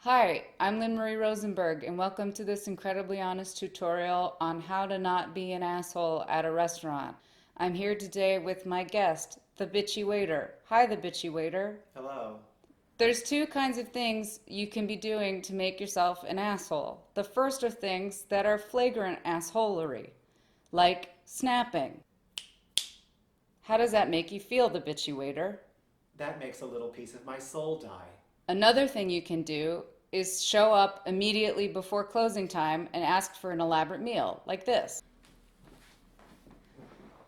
Hi, I'm Lynn Marie Rosenberg, and welcome to this incredibly honest tutorial on how to not be an asshole at a restaurant. I'm here today with my guest, the Bitchy Waiter. Hi, the Bitchy Waiter. Hello. There's two kinds of things you can be doing to make yourself an asshole. The first are things that are flagrant assholery, like snapping. How does that make you feel, the Bitchy Waiter? That makes a little piece of my soul die. Another thing you can do is show up immediately before closing time and ask for an elaborate meal, like this.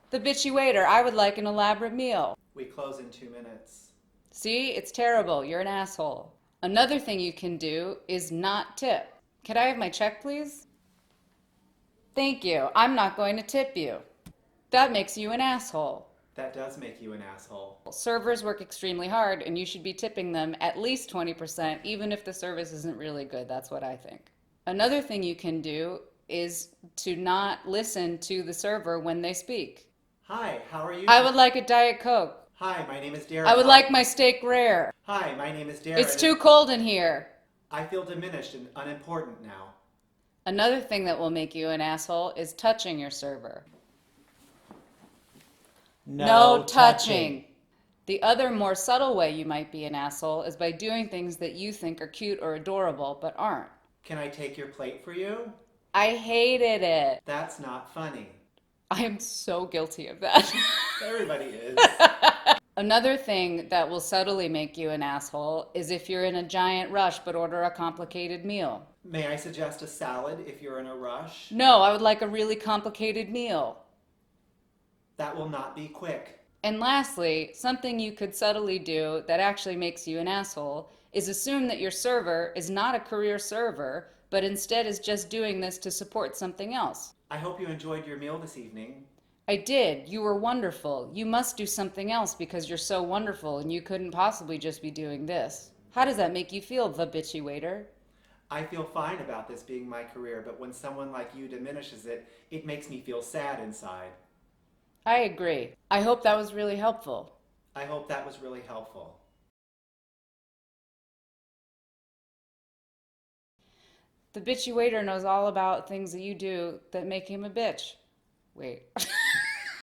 The Bitchy Waiter, I would like an elaborate meal. We close in 2 minutes. See, it's terrible. You're an asshole. Another thing you can do is not tip. Could I have my check, please? Thank you. I'm not going to tip you. That makes you an asshole. That does make you an asshole. Servers work extremely hard, and you should be tipping them at least 20%, even if the service isn't really good. That's what I think. Another thing you can do is to not listen to the server when they speak. Hi, how are you? I would like a Diet Coke. Hi, my name is Darron. I would like my steak rare. Hi, my name is Darron. It's too cold in here. I feel diminished and unimportant now. Another thing that will make you an asshole is touching your server. No touching. The other more subtle way you might be an asshole is by doing things that you think are cute or adorable but aren't. Can I take your plate for you? I hated it. That's not funny. I am so guilty of that. Everybody is. Another thing that will subtly make you an asshole is if you're in a giant rush but order a complicated meal. May I suggest a salad if you're in a rush? No, I would like a really complicated meal. That will not be quick. And lastly, something you could subtly do that actually makes you an asshole is assume that your server is not a career server, but instead is just doing this to support something else. I hope you enjoyed your meal this evening. I did. You were wonderful. You must do something else because you're so wonderful and you couldn't possibly just be doing this. How does that make you feel, the Bitchy Waiter? I feel fine about this being my career, but when someone like you diminishes it, it makes me feel sad inside. I agree. I hope that was really helpful. I hope that was really helpful. The Bitchy Waiter knows all about things that you do that make him a bitch. Wait.